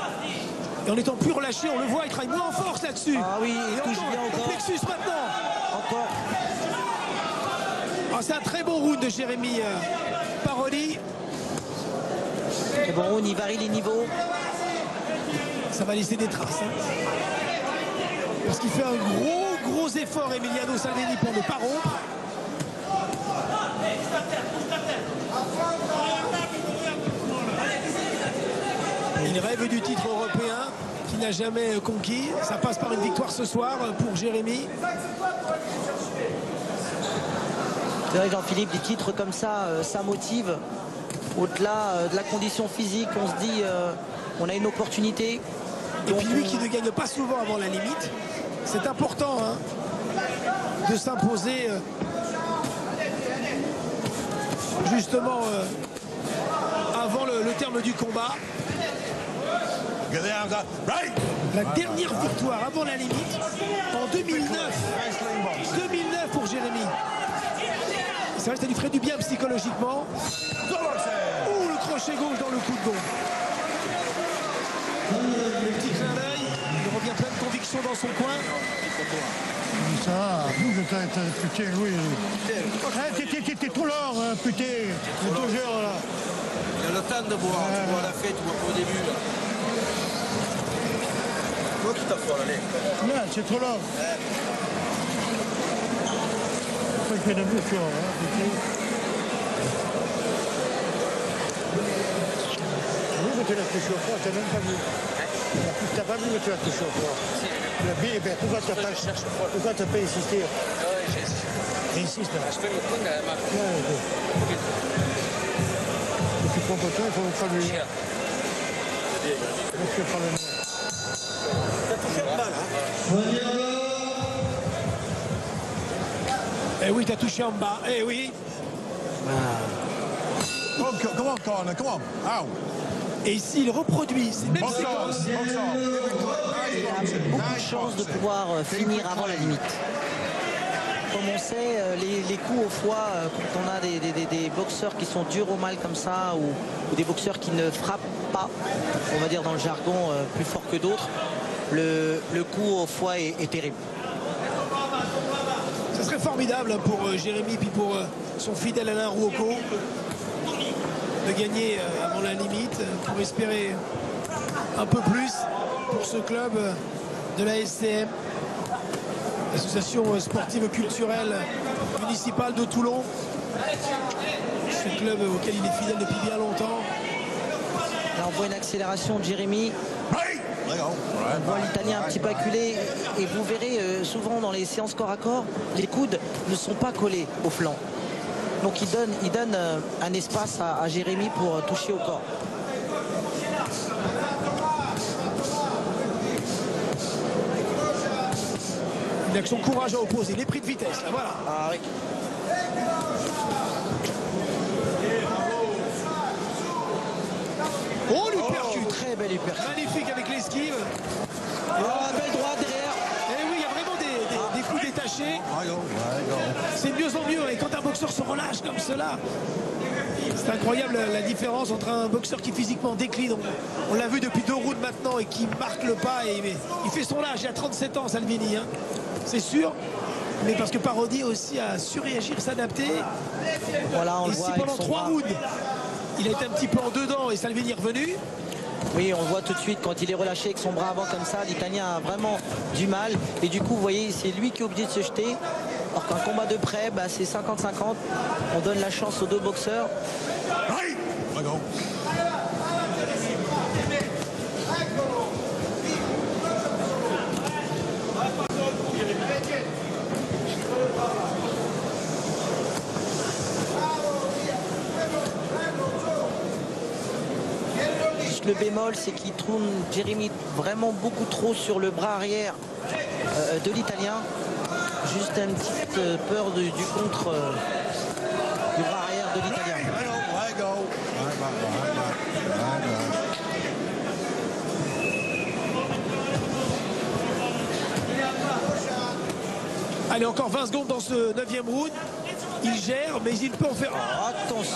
et en étant plus relâché, on le voit, il travaille moins en force là-dessus. Ah oui, il touche bien encore. Plexus maintenant. Encore. Oh, c'est un très bon round de Jérémy Paroli. Très bon round, il varie les niveaux. Ça va laisser des traces. Hein. Parce qu'il fait un gros effort, Emiliano Salvini, pour ne pas rompre. Il rêve du titre européen qu'il n'a jamais conquis. Ça passe par une victoire ce soir pour Jérémy. C'est vrai, Jean-Philippe, des titres comme ça, ça motive. Au-delà de la condition physique, on se dit on a une opportunité. Et puis lui qui ne gagne pas souvent avant la limite, c'est important hein, de s'imposer justement avant le terme du combat. La dernière victoire avant la limite en 2009. 2009 pour Jérémy. C'est vrai que ça lui ferait du bien psychologiquement. Ouh, le crochet gauche dans le coup de gong. Le petit clin d'œil, il revient plein de conviction dans son coin. Ça, putain, oui. T'es trop lent, putain. C'est toujours là. Il y a le temps de boire, tu vois la fête, tu vois pas au début là. Toi qui t'affoles, allez. Non, c'est trop lent. Il fait de bouche, putain. Vous, tu l'as touché au froid, t'as même pas vu. T'as pas vu que tu l'as touché au froid. Pourquoi t'as pas insisté? Insiste. Tu prends pas toi, il faut pas lui. Eh oui, t'as touché en bas. Eh oui. Come on, corner, come on. Ow. Et ici, il reproduit ces mêmes séquences. Il a beaucoup de chances de pouvoir finir avant la limite. Comme on sait, les coups au foie, quand on a des boxeurs qui sont durs au mal comme ça, ou des boxeurs qui ne frappent pas, on va dire dans le jargon, plus fort que d'autres, le coup au foie est terrible. Ce serait formidable pour Jérémy puis pour son fidèle Alain Rouault de gagner avant la limite pour espérer un peu plus pour ce club de la SCM, l'association sportive culturelle municipale de Toulon. Ce club auquel il est fidèle depuis bien longtemps. Là on voit une accélération de Jérémy. On voit l'Italien un petit peu acculé et vous verrez souvent dans les séances corps à corps, les coudes ne sont pas collés au flanc. Donc il donne un espace à Jérémy pour toucher au corps. Une Une action courage à opposer, les prix de vitesse, là, voilà. Ah oui. Oh, l'uppercut. Très belle uppercut. Magnifique avec l'esquive. Belle droite derrière. Et oui, il y a vraiment des coups détachés. C'est de mieux en mieux. Et quand un boxeur se relâche comme cela, c'est incroyable la différence entre un boxeur qui physiquement décline. On l'a vu depuis 2 rounds maintenant et qui marque le pas. Et il fait son âge. Il a 37 ans, Salvini. Hein. C'est sûr. Mais parce que Parodi aussi a su réagir, s'adapter. Voilà, on et le si voit pendant 3 rounds, il a été un petit peu en dedans et Salvini est revenu. Oui, on le voit tout de suite quand il est relâché avec son bras avant comme ça, l'Italien a vraiment du mal. Et du coup, vous voyez, c'est lui qui est obligé de se jeter. Alors qu'un combat de près, bah, c'est 50-50. On donne la chance aux 2 boxeurs. Le bémol, c'est qu'il tourne Jérémy vraiment beaucoup trop sur le bras arrière de l'Italien. Juste une petite peur du contre du bras arrière de l'Italien. Allez, encore 20 secondes dans ce 9e round. Il gère, mais il peut en faire.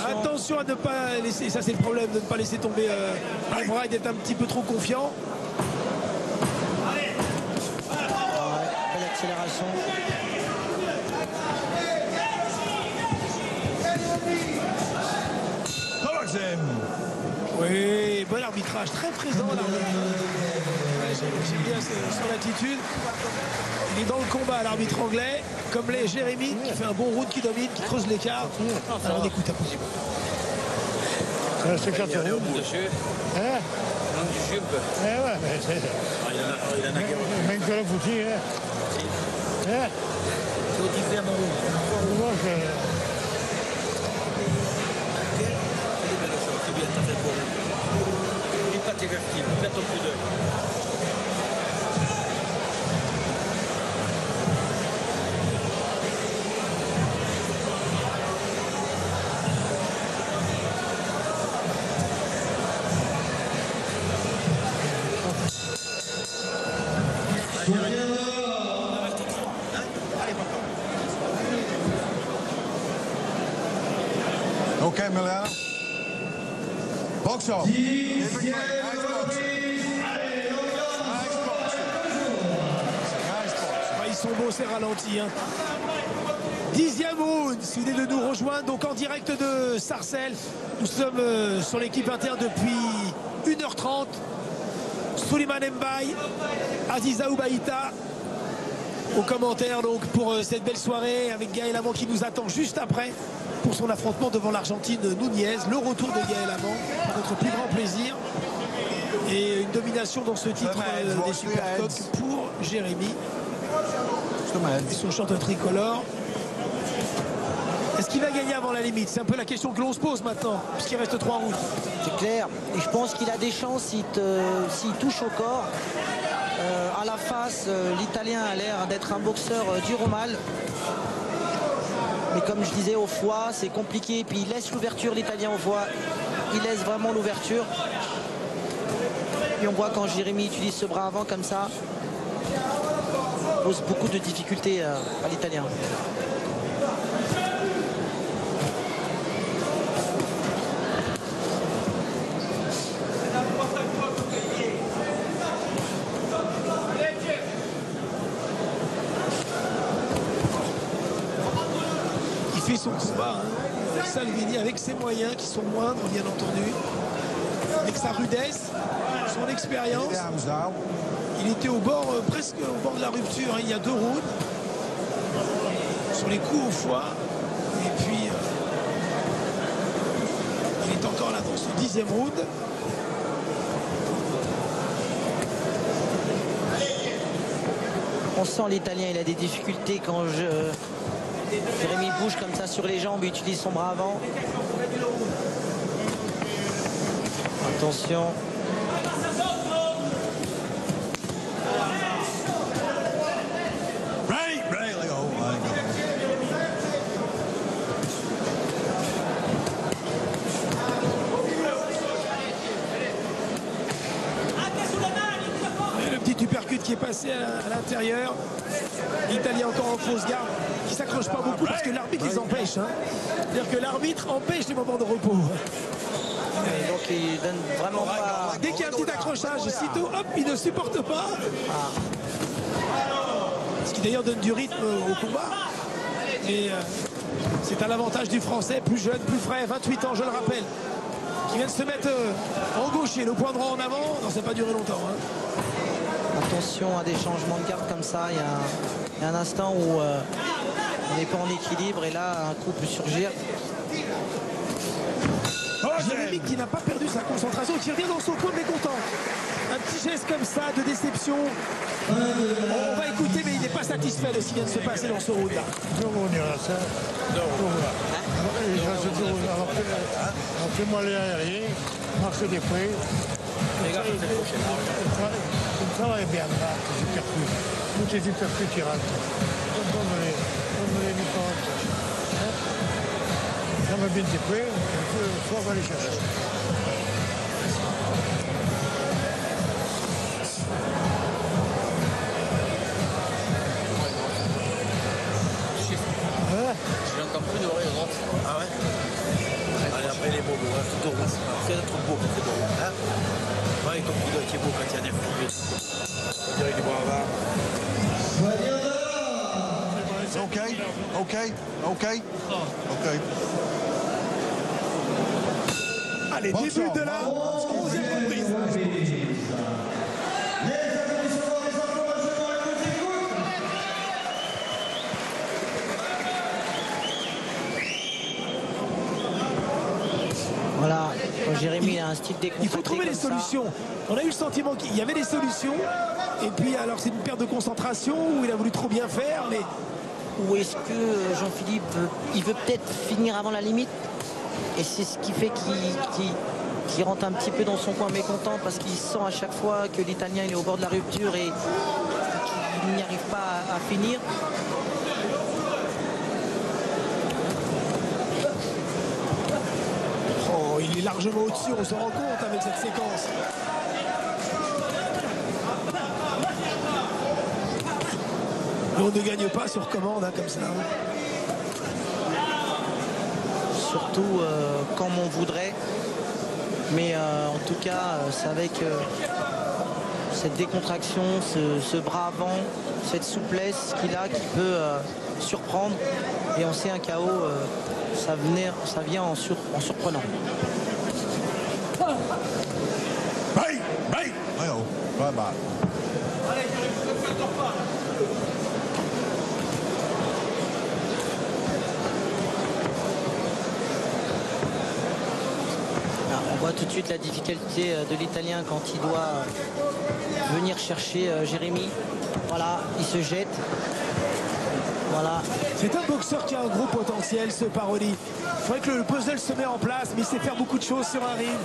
Attention à ne pas laisser, ça c'est le problème, de ne pas laisser tomber les bras et d'être un petit peu trop confiant. Belle accélération. Oui, bon arbitrage, très présent là. J'aime bien son attitude. Il est dans le combat, l'arbitre anglais, comme l'est Jérémy, qui fait un bon round, qui domine, qui creuse l'écart. Alors on écoute un peu. C'est 4 rounds. Hein? Ouais, mais c'est ça. Même que le foutu, hein? Hein? C'est différent, mon round. Moi, C'est bien, t'as fait le bon. Il n'est pas t'évertir, fais ton coup d'œil. Okay, Milano. Box off. Ils sont beaux ces ralentis. Hein. 10e round, si vous venez de nous rejoindre, donc en direct de Sarcelles. Nous sommes sur l'équipe interne depuis 1h30. Souleymane Mbaye, Aziza Oubaïta au commentaire donc pour cette belle soirée avec Gaël Amand qui nous attend juste après pour son affrontement devant l'Argentine Nunez. Le retour de Gaël Amand, pour notre plus grand plaisir. Et une domination dans ce titre des Supercoques pour Jérémy. Et son chanteur tricolore. Est-ce qu'il va gagner avant la limite? C'est un peu la question que l'on se pose maintenant, puisqu'il reste 3 rounds. C'est clair. Et je pense qu'il a des chances s'il touche au corps. À la face, l'Italien a l'air d'être un boxeur dur au mal. Mais comme je disais, au foie, c'est compliqué. Puis il laisse l'ouverture, l'Italien au foie. Il laisse vraiment l'ouverture. Et on voit quand Jérémy utilise ce bras avant comme ça, pose beaucoup de difficultés à l'Italien. Il fait son combat, hein. Salvini avec ses moyens qui sont moindres, bien entendu. Avec sa rudesse, son expérience. Il était au bord, presque au bord de la rupture, hein, il y a 2 rounds. Sur les coups au foie. Et puis, il est encore là dans ce 10e round. On sent l'Italien, il a des difficultés quand Jérémy bouge comme ça sur les jambes, il utilise son bras avant. Attention. Ready? qui est passé à l'intérieur. L'Italien encore en fausse garde, qui s'accroche pas beaucoup parce que l'arbitre les empêche. Hein. C'est-à-dire que l'arbitre empêche les moments de repos. Et donc il donne vraiment pas... Dès qu'il y a un petit accrochage, sitôt, hop, il ne supporte pas. Ce qui d'ailleurs donne du rythme au combat. Et c'est à l'avantage du Français, plus jeune, plus frais, 28 ans, je le rappelle, qui vient de se mettre en gaucher, le point droit en avant. Non, ça n'a pas duré longtemps. Hein. Attention à des changements de garde comme ça. Il y a un instant où on n'est pas en équilibre et là, un coup peut surgir. Jérémy qui n'a pas perdu sa concentration, qui revient dans son coin mécontent. Un petit geste comme ça de déception. On va écouter, mais il n'est pas satisfait de ce qui vient de se passer dans ce round-là. Fais-moi les aériens, marche des près. Il travaille bien là, tous les hypercus qui rentrent. Donne-les du compte. Ferme bien tes près, il faut aller chercher. J'entends plus d'oreille à droite. Ah ouais? Allez, après les bobos, hein, tout au roux. C'est notre beau, c'est beau. Hein? Ouais, ton coup d'œil qui est beau quand il y a des fruits. On dirait du bravard. Okay, okay, okay, okay. Allez, début de la 11e reprise. Voilà, quand Jérémy a un style décontracté. Il faut trouver les solutions. On a eu le sentiment qu'il y avait des solutions. Et puis, alors, c'est une perte de concentration où il a voulu trop bien faire. Mais ou est-ce que Jean-Philippe, il veut peut-être finir avant la limite? Et c'est ce qui fait qu'il rentre un petit peu dans son coin mécontent parce qu'il sent à chaque fois que l'Italien est au bord de la rupture et qu'il n'y arrive pas à finir. oh, il est largement au-dessus, on se rend compte avec cette séquence. Et on ne gagne pas sur commande hein, comme ça. Surtout comme on voudrait. Mais en tout cas, c'est avec cette décontraction, ce bras avant, cette souplesse qu'il a qui peut surprendre. Et on sait un KO, ça vient en surprenant. Bye, bye. Oh, bye bye. On voit tout de suite la difficulté de l'Italien quand il doit venir chercher Jérémy. Voilà, il se jette. Voilà. C'est un boxeur qui a un gros potentiel, ce Paroli. Il faudrait que le puzzle se met en place, mais il sait faire beaucoup de choses sur un ring.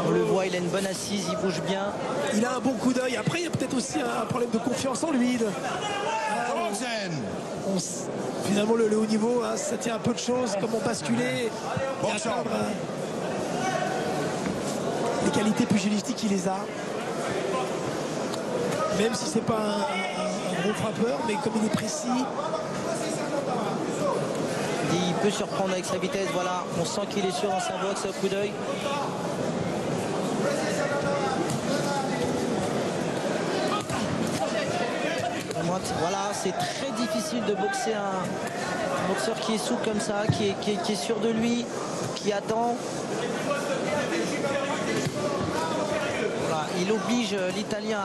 On le voit, il a une bonne assise, il bouge bien. Il a un bon coup d'œil. Après, il y a peut-être aussi un problème de confiance en lui. Finalement, le haut niveau, hein, ça tient un peu de choses, comment basculer. Les qualités pugilistiques, il les a. Même si c'est pas un gros frappeur, mais comme il est précis. Il peut surprendre avec sa vitesse, voilà. On sent qu'il est sûr dans sa boxe, au coup d'œil. Voilà, c'est très difficile de boxer un boxeur qui est souple comme ça, qui est sûr de lui, qui attend. Voilà, il oblige l'Italien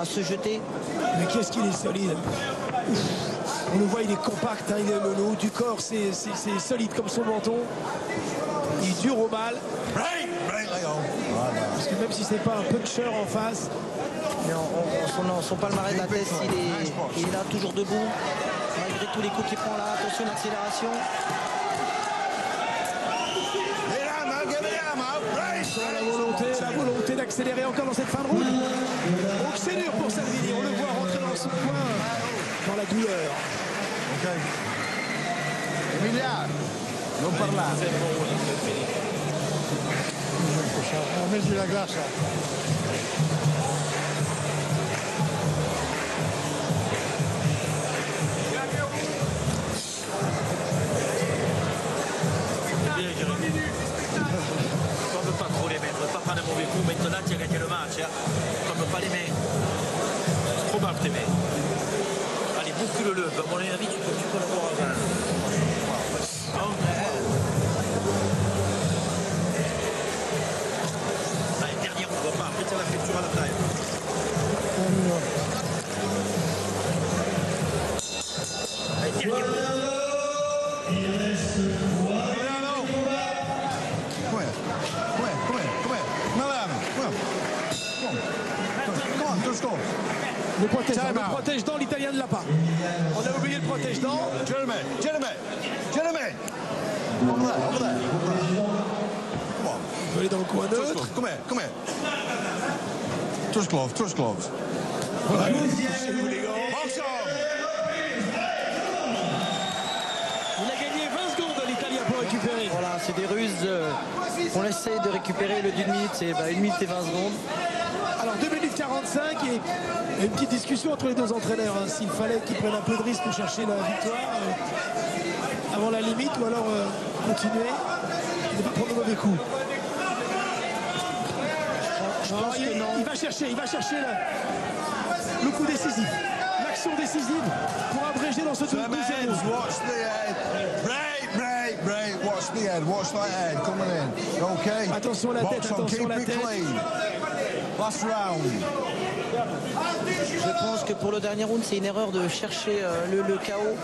à se jeter. Mais qu'est-ce qu'il est solide. On le voit, il est compact, hein, le haut du corps, c'est solide comme son menton. Il dure au mal. Parce que même si c'est pas un puncher en face, mais son palmarès de la tête, il est là toujours debout, malgré tous les coups qu'il prend là. Attention, l'accélération. La volonté d'accélérer encore dans cette fin de route. Donc c'est dur pour Salvini, on le voit rentrer dans son coin, dans la douleur. Emiliano, non parlare. On met de la glace. après, mais. Allez, bouscule-le. À mon avis, tu peux l'avoir avant. Allez, dernier, on ne voit pas. Après, tu as la fracture à la taille. Allez, dernier. Le protège-dents, l'Italien ne l'a pas. On a oublié le protège-dents. Jeremy. Over there. On va aller dans le coin neutre. Come here. Touch gloves. Voilà. Box on. Il a gagné 20 secondes l'Italien pour récupérer. Voilà, c'est des ruses. On essaie de récupérer le d'une minute, c'est 1 minute et 20 secondes. Alors 2 minutes 45 et une petite discussion entre les deux entraîneurs. Hein, s'il fallait qu'ils prennent un peu de risque pour chercher la victoire avant la limite ou alors continuer et ne pas prendre de mauvais coups. Je pense que non. Il va chercher le coup décisif, l'action décisive pour abréger dans ce deuxième round. Watch the head. Break. Watch the head. Watch that head coming in. Okay. Attention la tête, attention la tête. Keep it clean. Last round. Je pense que pour le dernier round, c'est une erreur de chercher le KO.